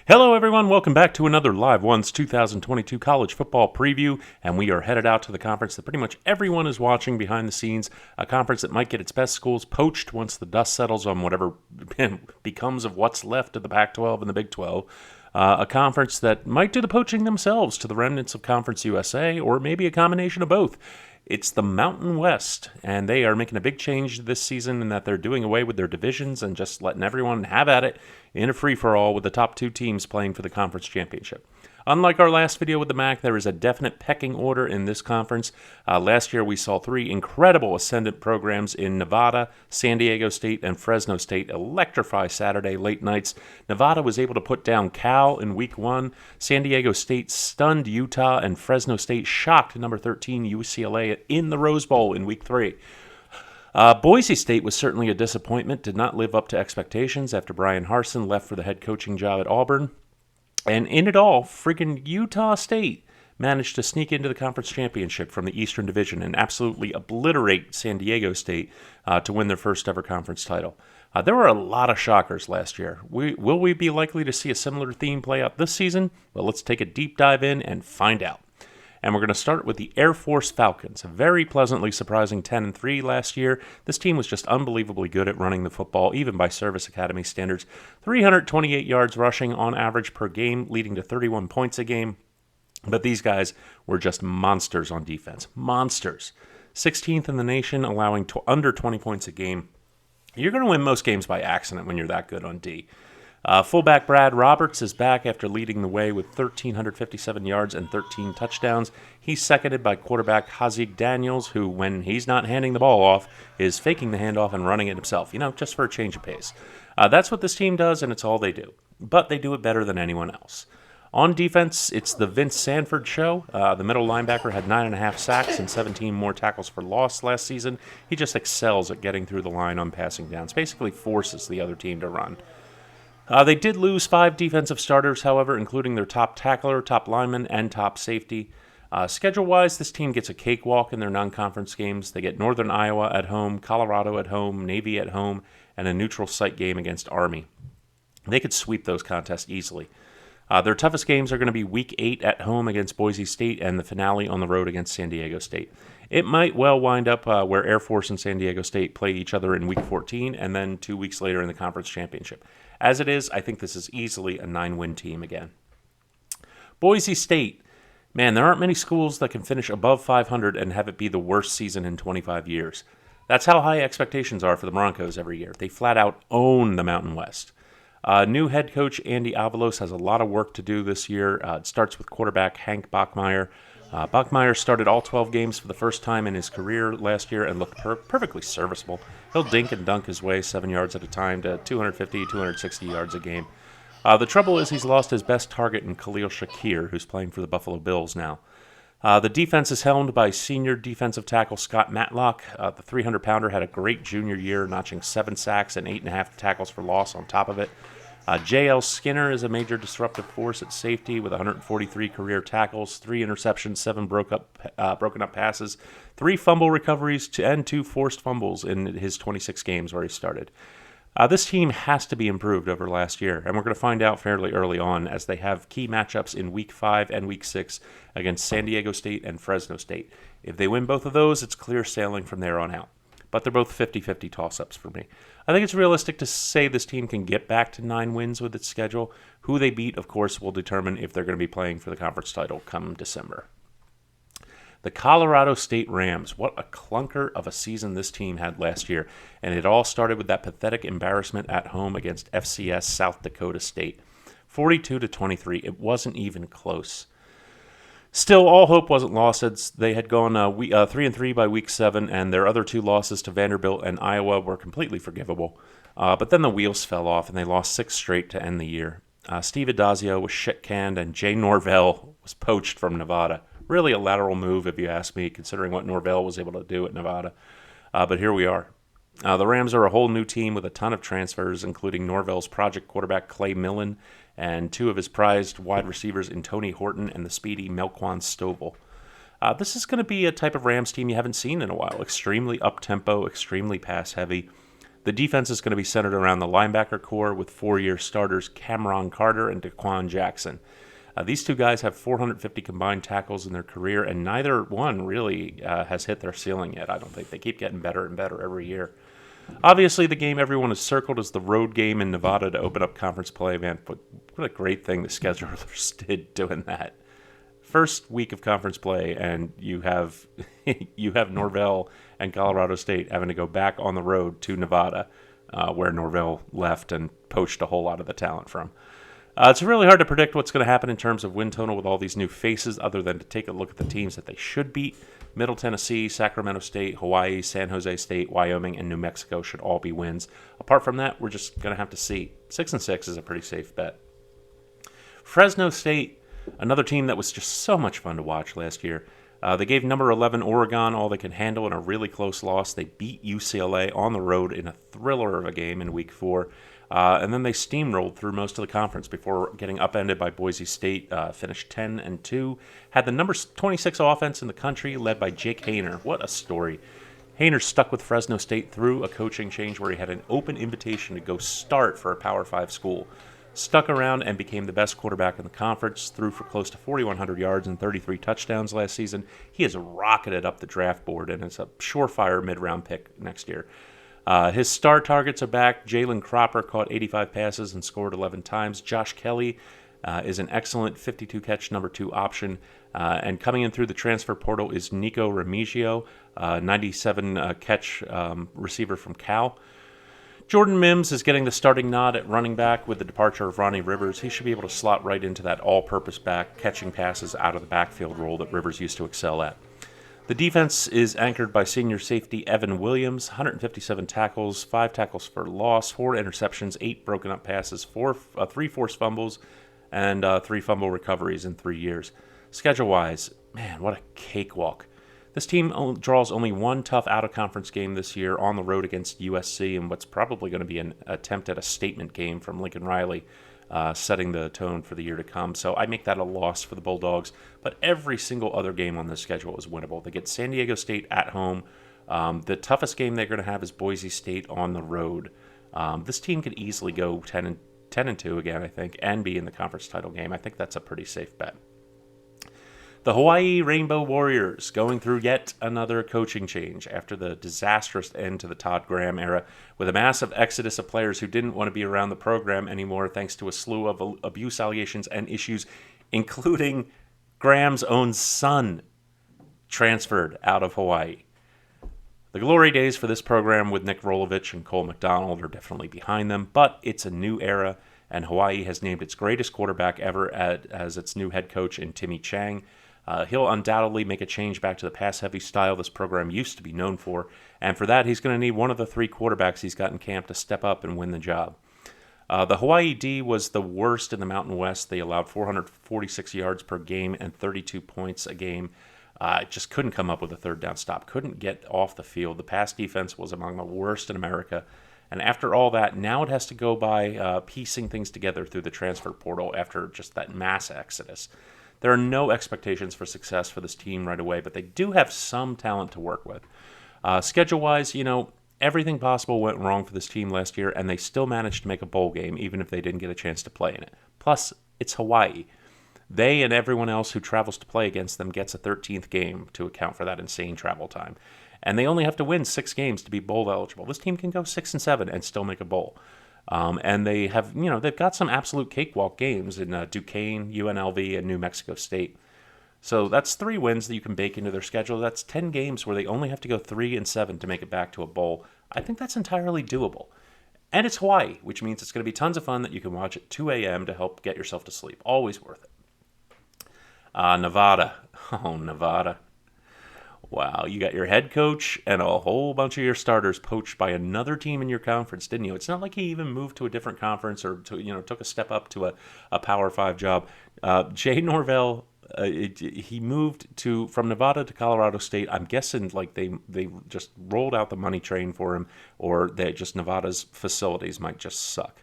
Hello, everyone. Welcome back to another Live Ones 2022 college football preview, and we are headed out to the conference that pretty much everyone is watching behind the scenes, a conference that might get its best schools poached once the dust settles on whatever becomes of what's left of the Pac-12 and the Big 12, a conference that might do the poaching themselves to the remnants of Conference USA, or maybe a combination of both. It's the Mountain West, and they are making a big change this season in that they're doing away with their divisions and just letting everyone have at it in a free-for-all with the top two teams playing for the conference championship. Unlike our last video with the MAC, there is a definite pecking order in this conference. Last year, we saw three incredible ascendant programs in Nevada, San Diego State, and Fresno State electrify Saturday late nights. Nevada was able to put down Cal in Week 1. San Diego State stunned Utah, and Fresno State shocked number 13 UCLA in the Rose Bowl in Week 3. Boise State was certainly a disappointment, did not live up to expectations after Brian Harsin left for the head coaching job at Auburn. And in it all, friggin' Utah State managed to sneak into the conference championship from the Eastern Division and absolutely obliterate San Diego State to win their first ever conference title. There were a lot of shockers last year. Will we be likely to see a similar theme play out this season? Well, let's take a deep dive in and find out. And we're going to start with the Air Force Falcons, a very pleasantly surprising 10-3 last year. This team was just unbelievably good at running the football, even by Service Academy standards. 328 yards rushing on average per game, leading to 31 points a game. But these guys were just monsters on defense. Monsters. 16th in the nation, allowing under 20 points a game. You're going to win most games by accident when you're that good on D. Fullback Brad Roberts is back after leading the way with 1,357 yards and 13 touchdowns. He's seconded by quarterback Haziq Daniels, who, when he's not handing the ball off, is faking the handoff and running it himself, just for a change of pace. That's what this team does, and it's all they do. But they do it better than anyone else. On defense, it's the Vince Sanford show. The middle linebacker had 9.5 sacks and 17 more tackles for loss last season. He just excels at getting through the line on passing downs, basically forces the other team to run. They did lose 5 defensive starters, however, including their top tackler, top lineman, and top safety. Schedule-wise, this team gets a cakewalk in their non-conference games. They get Northern Iowa at home, Colorado at home, Navy at home, and a neutral site game against Army. They could sweep those contests easily. Their toughest games are going to be Week 8 at home against Boise State and the finale on the road against San Diego State. It might well wind up where Air Force and San Diego State play each other in Week 14 and then 2 weeks later in the conference championship. As it is, I think this is easily a 9-win team again. Boise State. Man, there aren't many schools that can finish above 500 and have it be the worst season in 25 years. That's how high expectations are for the Broncos every year. They flat out own the Mountain West. New head coach Andy Avalos has a lot of work to do this year. It starts with quarterback Hank Bachmeier. Bachmeier started all 12 games for the first time in his career last year and looked perfectly serviceable. He'll dink and dunk his way 7 yards at a time to 250, 260 yards a game. The trouble is he's lost his best target in Khalil Shakir, who's playing for the Buffalo Bills now. The defense is helmed by senior defensive tackle Scott Matlock. The 300-pounder had a great junior year, notching 7 sacks and 8.5 tackles for loss on top of it. J.L. Skinner is a major disruptive force at safety with 143 career tackles, 3 interceptions, 7 broken up passes, 3 fumble recoveries, and 2 forced fumbles in his 26 games where he started. This team has to be improved over last year, and we're going to find out fairly early on as they have key matchups in Week 5 and Week 6 against San Diego State and Fresno State. If they win both of those, it's clear sailing from there on out. But they're both 50-50 toss-ups for me. I think it's realistic to say this team can get back to 9 wins with its schedule. Who they beat, of course, will determine if they're going to be playing for the conference title come December. The Colorado State Rams. What a clunker of a season this team had last year. And it all started with that pathetic embarrassment at home against FCS South Dakota State. 42-23. It wasn't even close. Still, all hope wasn't lost as they had gone 3-3 by Week 7, and their other 2 losses to Vanderbilt and Iowa were completely forgivable. But then the wheels fell off, and they lost 6 straight to end the year. Steve Adazio was shit-canned, and Jay Norvell was poached from Nevada. Really a lateral move, if you ask me, considering what Norvell was able to do at Nevada. But here we are. The Rams are a whole new team with a ton of transfers, including Norvell's project quarterback Clay Millen and 2 of his prized wide receivers in Tony Horton and the speedy Melquan Stovall. This is going to be a type of Rams team you haven't seen in a while. Extremely up-tempo, extremely pass-heavy. The defense is going to be centered around the linebacker core with 4-year starters Cameron Carter and Daquan Jackson. These two guys have 450 combined tackles in their career, and neither one really has hit their ceiling yet. I don't think. They keep getting better and better every year. Obviously, the game everyone has circled is the road game in Nevada to open up conference play. Man, what a great thing the schedulers did doing that. First week of conference play, and you have Norvell and Colorado State having to go back on the road to Nevada, where Norvell left and poached a whole lot of the talent from. It's really hard to predict what's going to happen in terms of win total with all these new faces, other than to take a look at the teams that they should beat. Middle Tennessee, Sacramento State, Hawaii, San Jose State, Wyoming, and New Mexico should all be wins. Apart from that, we're just going to have to see. 6-6 is a pretty safe bet. Fresno State, another team that was just so much fun to watch last year. They gave number 11 Oregon all they can handle in a really close loss. They beat UCLA on the road in a thriller of a game in Week 4. And then they steamrolled through most of the conference before getting upended by Boise State, finished 10-2. Had the number 26 offense in the country, led by Jake Haener. What a story. Haener stuck with Fresno State through a coaching change where he had an open invitation to go start for a Power 5 school. Stuck around and became the best quarterback in the conference, threw for close to 4,100 yards and 33 touchdowns last season. He has rocketed up the draft board, and it's a surefire mid-round pick next year. His star targets are back. Jalen Cropper caught 85 passes and scored 11 times. Josh Kelly is an excellent 52-catch number 2 option. And coming in through the transfer portal is Nico Remigio, 97-catch receiver from Cal. Jordan Mims is getting the starting nod at running back with the departure of Ronnie Rivers. He should be able to slot right into that all-purpose back, catching passes out of the backfield role that Rivers used to excel at. The defense is anchored by senior safety Evan Williams, 157 tackles, 5 tackles for loss, 4 interceptions, 8 broken up passes, 3 forced fumbles, and 3 fumble recoveries in 3 years. Schedule-wise, man, what a cakewalk. This team draws only one tough out-of-conference game this year on the road against USC and what's probably going to be an attempt at a statement game from Lincoln Riley, setting the tone for the year to come. So I make that a loss for the Bulldogs, but every single other game on this schedule is winnable. They get San Diego State at home. The toughest game they're going to have is Boise State on the road. This team could easily go 10-2 again, I think, and be in the conference title game. I think that's a pretty safe bet. The Hawaii Rainbow Warriors going through yet another coaching change after the disastrous end to the Todd Graham era, with a massive exodus of players who didn't want to be around the program anymore thanks to a slew of abuse allegations and issues, including Graham's own son transferred out of Hawaii. The glory days for this program with Nick Rolovich and Cole McDonald are definitely behind them, but it's a new era, and Hawaii has named its greatest quarterback ever as its new head coach in Timmy Chang. He'll undoubtedly make a change back to the pass-heavy style this program used to be known for, and for that, he's going to need one of the 3 quarterbacks he's got in camp to step up and win the job. The Hawaii D was the worst in the Mountain West. They allowed 446 yards per game and 32 points a game. Just couldn't come up with a third down stop, couldn't get off the field. The pass defense was among the worst in America. And after all that, now it has to go by piecing things together through the transfer portal after just that mass exodus. There are no expectations for success for this team right away, but they do have some talent to work with. Schedule-wise, everything possible went wrong for this team last year, and they still managed to make a bowl game, even if they didn't get a chance to play in it. Plus, it's Hawaii. They and everyone else who travels to play against them gets a 13th game to account for that insane travel time. And they only have to win 6 games to be bowl eligible. This team can go 6-7 and still make a bowl. And they have, they've got some absolute cakewalk games in Duquesne, UNLV, and New Mexico State. So that's 3 wins that you can bake into their schedule. That's 10 games where they only have to go 3-7 to make it back to a bowl. I think that's entirely doable. And it's Hawaii, which means it's going to be tons of fun that you can watch at 2 a.m. to help get yourself to sleep. Always worth it. Nevada. Oh, Nevada. Wow, you got your head coach and a whole bunch of your starters poached by another team in your conference, didn't you? It's not like he even moved to a different conference or took a step up to a Power 5 job. Jay Norvell, he moved from Nevada to Colorado State. I'm guessing like they just rolled out the money train for him, or Nevada's facilities might just suck.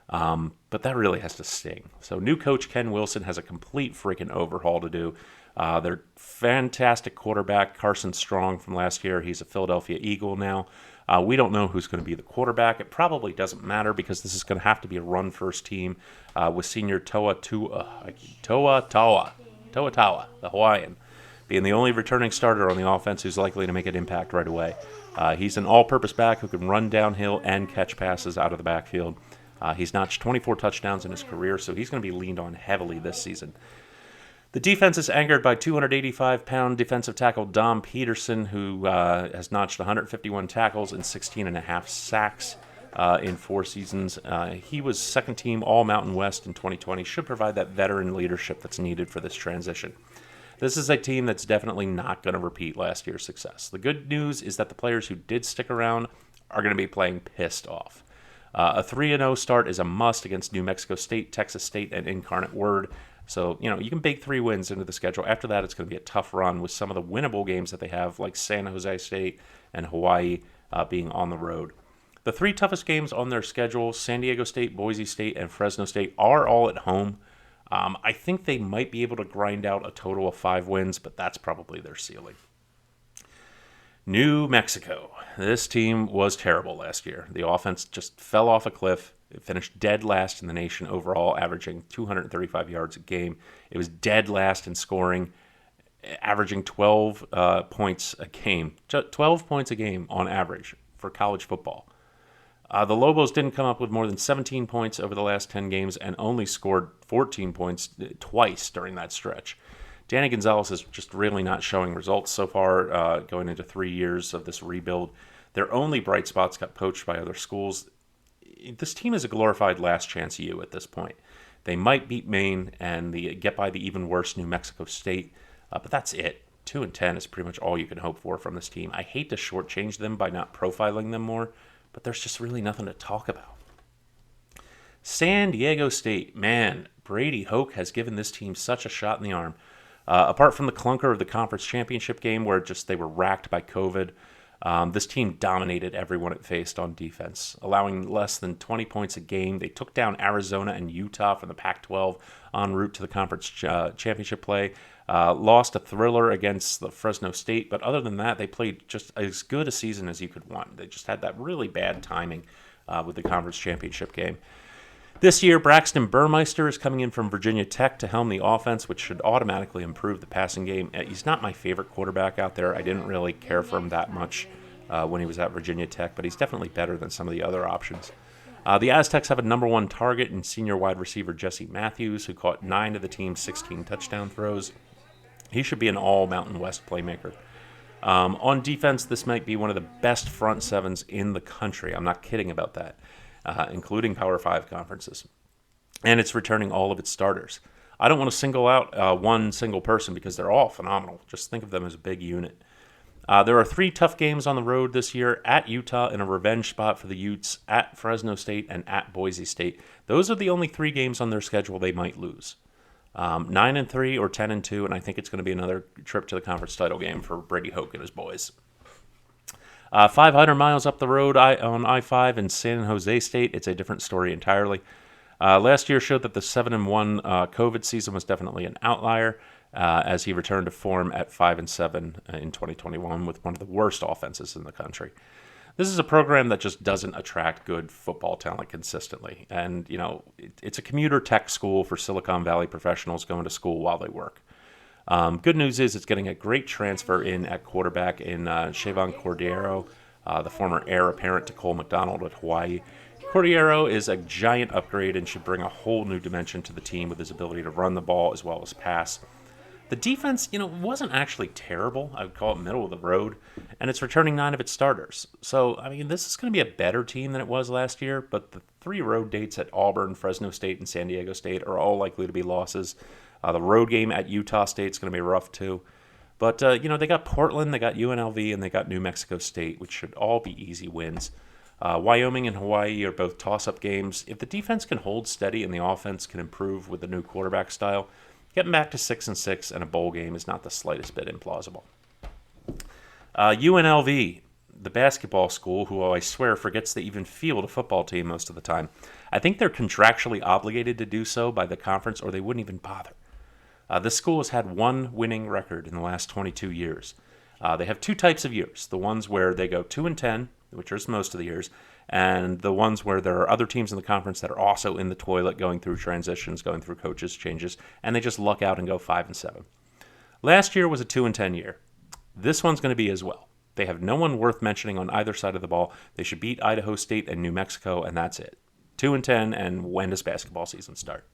But that really has to sting. So new coach Ken Wilson has a complete freaking overhaul to do. Their fantastic quarterback, Carson Strong, from last year, he's a Philadelphia Eagle now. We don't know who's going to be the quarterback. It probably doesn't matter because this is going to have to be a run-first team with senior Toa Tawa, the Hawaiian, being the only returning starter on the offense who's likely to make an impact right away. He's an all-purpose back who can run downhill and catch passes out of the backfield. He's notched 24 touchdowns in his career, so he's going to be leaned on heavily this season. The defense is anchored by 285-pound defensive tackle Dom Peterson, who has notched 151 tackles and 16.5 sacks in 4 seasons. He was second-team All-Mountain West in 2020, should provide that veteran leadership that's needed for this transition. This is a team that's definitely not going to repeat last year's success. The good news is that the players who did stick around are going to be playing pissed off. A 3-0 start is a must against New Mexico State, Texas State, and Incarnate Word. So, you can bake 3 wins into the schedule. After that, it's going to be a tough run with some of the winnable games that they have, like San Jose State and Hawaii being on the road. The 3 toughest games on their schedule, San Diego State, Boise State, and Fresno State, are all at home. I think they might be able to grind out a total of 5 wins, but that's probably their ceiling. New Mexico. This team was terrible last year. The offense just fell off a cliff. It finished dead last in the nation overall, averaging 235 yards a game. It was dead last in scoring, averaging 12 points a game. 12 points a game on average for college football. The Lobos didn't come up with more than 17 points over the last 10 games and only scored 14 points twice during that stretch. Danny Gonzalez is just really not showing results so far going into 3 years of this rebuild. Their only bright spots got poached by other schools. This team is a glorified last chance U at this point. They might beat Maine and get by the even worse New Mexico State, but that's it. 2-10 is pretty much all you can hope for from this team. I hate to shortchange them by not profiling them more, but there's just really nothing to talk about. San Diego State, man, Brady Hoke has given this team such a shot in the arm. Apart from the clunker of the conference championship game where they were racked by COVID, this team dominated everyone it faced on defense, allowing less than 20 points a game. They took down Arizona and Utah from the Pac-12 en route to the conference championship play. Lost a thriller against the Fresno State, but other than that, they played just as good a season as you could want. They just had that really bad timing with the conference championship game. This year, Braxton Burmeister is coming in from Virginia Tech to helm the offense, which should automatically improve the passing game. He's not my favorite quarterback out there. I didn't really care for him that much when he was at Virginia Tech, but he's definitely better than some of the other options. The Aztecs have a number 1 target in senior wide receiver Jesse Matthews, who caught 9 of the team's 16 touchdown throws. He should be an all-Mountain West playmaker. On defense, this might be one of the best front sevens in the country. I'm not kidding about that. Including Power 5 conferences. And it's returning all of its starters. I don't want to single out one single person because they're all phenomenal. Just think of them as a big unit. There are 3 tough games on the road this year: at Utah in a revenge spot for the Utes, at Fresno State, and at Boise State. Those are the only 3 games on their schedule they might lose. 9-3 or 10-2, and I think it's going to be another trip to the conference title game for Brady Hoke and his boys. 500 miles up the road on I-5 in San Jose State, it's a different story entirely. Last year showed that the 7-1 COVID season was definitely an outlier as he returned to form at 5-7 in 2021 with one of the worst offenses in the country. This is a program that just doesn't attract good football talent consistently. And, it's a commuter tech school for Silicon Valley professionals going to school while they work. Good news is it's getting a great transfer in at quarterback in Chevon Cordero, the former heir apparent to Cole McDonald at Hawaii. Cordero is a giant upgrade and should bring a whole new dimension to the team with his ability to run the ball as well as pass. The defense, wasn't actually terrible. I would call it middle of the road, and it's returning 9 of its starters. So, this is going to be a better team than it was last year, but the 3 road dates at Auburn, Fresno State, and San Diego State are all likely to be losses. The road game at Utah State is going to be rough too. But, they got Portland, they got UNLV, and they got New Mexico State, which should all be easy wins. Wyoming and Hawaii are both toss-up games. If the defense can hold steady and the offense can improve with the new quarterback style, getting back to 6-6 and a bowl game is not the slightest bit implausible. UNLV, the basketball school, who I swear forgets to even field a football team most of the time. I think they're contractually obligated to do so by the conference or they wouldn't even bother. This school has had 1 winning record in the last 22 years. They have 2 types of years. The ones where they go 2-10 which is most of the years, and the ones where there are other teams in the conference that are also in the toilet, going through transitions, going through coaches changes, and they just luck out and go 5-7. Last year was a 2-10 year. This one's going to be as well. They have no one worth mentioning on either side of the ball. They should beat Idaho State and New Mexico, and that's it. 2-10, and when does basketball season start?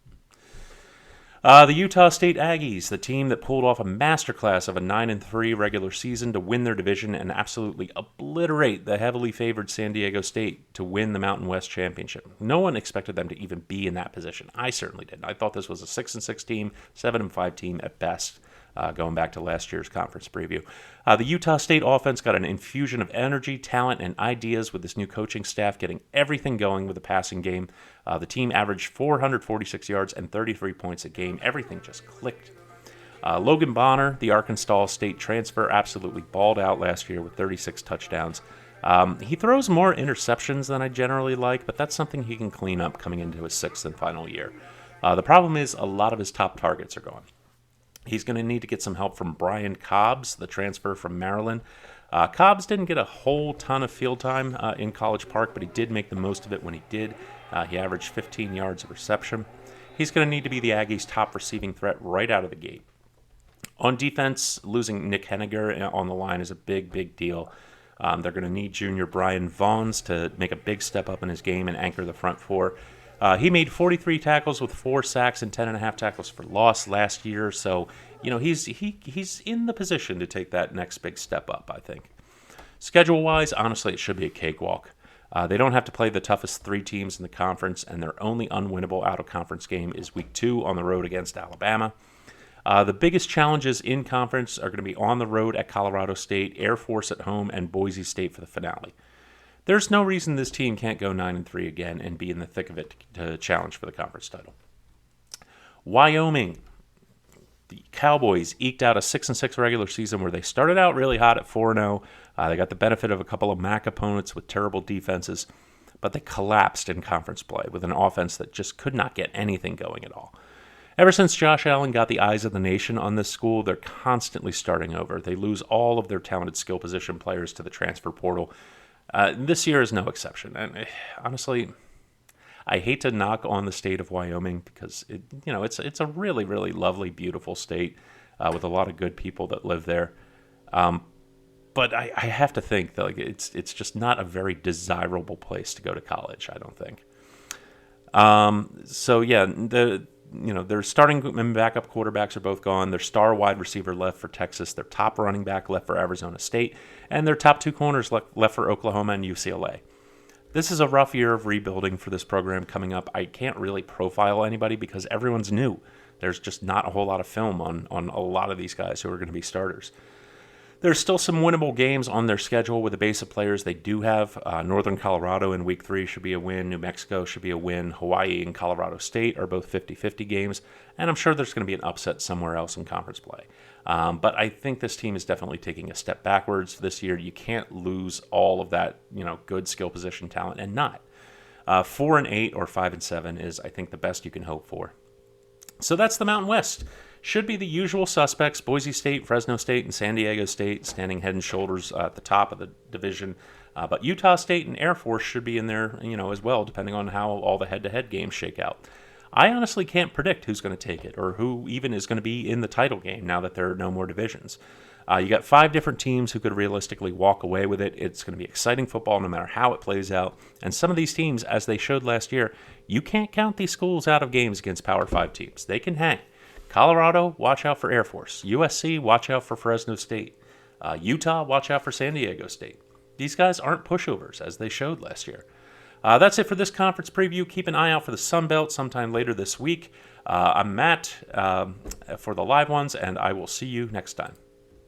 The Utah State Aggies, the team that pulled off a masterclass of a 9-3 regular season to win their division and absolutely obliterate the heavily favored San Diego State to win the Mountain West Championship. No one expected them to even be in that position. I certainly didn't. I thought this was a 6-6 team, 7-5 team at best. Going back to last year's conference preview. The Utah State offense got an infusion of energy, talent, and ideas with this new coaching staff getting everything going with the passing game. The team averaged 446 yards and 33 points a game. Everything just clicked. Logan Bonner, the Arkansas State transfer, absolutely balled out last year with 36 touchdowns. He throws more interceptions than I generally like, but that's something he can clean up coming into his sixth and final year. The problem is a lot of his top targets are gone. He's going to need to get some help from Brian Cobbs, the transfer from Maryland. Cobbs didn't get a whole ton of field time in College Park, but he did make the most of it when he did. He averaged 15 yards of reception. He's going to need to be the Aggies' top receiving threat right out of the gate. On defense, losing Nick Henniger on the line is a big, big deal. They're going to need junior Brian Vaughns to make a big step up in his game and anchor the front four. He made 43 tackles with 4 sacks and 10.5 tackles for loss last year, so he's in the position to take that next big step up, I think. Schedule-wise, honestly, it should be a cakewalk. They don't have to play the toughest 3 teams in the conference, and their only unwinnable out-of-conference game is Week 2 on the road against Alabama. The biggest challenges in conference are going to be on the road at Colorado State, Air Force at home, and Boise State for the finale. There's no reason this team can't go 9-3 again and be in the thick of it to challenge for the conference title. Wyoming, the Cowboys eked out a 6-6 regular season where they started out really hot at 4-0. They got the benefit of a couple of MAC opponents with terrible defenses, but they collapsed in conference play with an offense that just could not get anything going at all. Ever since Josh Allen got the eyes of the nation on this school, they're constantly starting over. They lose all of their talented skill position players to the transfer portal. This year is no exception, and honestly, I hate to knock on the state of Wyoming because it's a really, really lovely, beautiful state with a lot of good people that live there. But I have to think that it's just not a very desirable place to go to college. I don't think. Their starting and backup quarterbacks are both gone. Their star wide receiver left for Texas. Their top running back left for Arizona State. And their top 2 corners left for Oklahoma and UCLA. This is a rough year of rebuilding for this program coming up. I can't really profile anybody because everyone's new. There's just not a whole lot of film on a lot of these guys who are going to be starters. There's still some winnable games on their schedule with the base of players they do have. Northern Colorado in Week 3 should be a win. New Mexico should be a win. Hawaii and Colorado State are both 50-50 games. And I'm sure there's going to be an upset somewhere else in conference play. But I think this team is definitely taking a step backwards this year. You can't lose all of that, good skill position talent and not. 4-8 or 5-7 is, I think, the best you can hope for. So that's the Mountain West. Should be the usual suspects, Boise State, Fresno State, and San Diego State, standing head and shoulders at the top of the division. But Utah State and Air Force should be in there, as well, depending on how all the head-to-head games shake out. I honestly can't predict who's going to take it or who even is going to be in the title game now that there are no more divisions. You got 5 different teams who could realistically walk away with it. It's going to be exciting football no matter how it plays out. And some of these teams, as they showed last year, you can't count these schools out of games against Power 5 teams. They can hang. Colorado, watch out for Air Force. USC, watch out for Fresno State. Utah, watch out for San Diego State. These guys aren't pushovers, as they showed last year. That's it for this conference preview. Keep an eye out for the Sun Belt sometime later this week. I'm Matt for the live ones, and I will see you next time.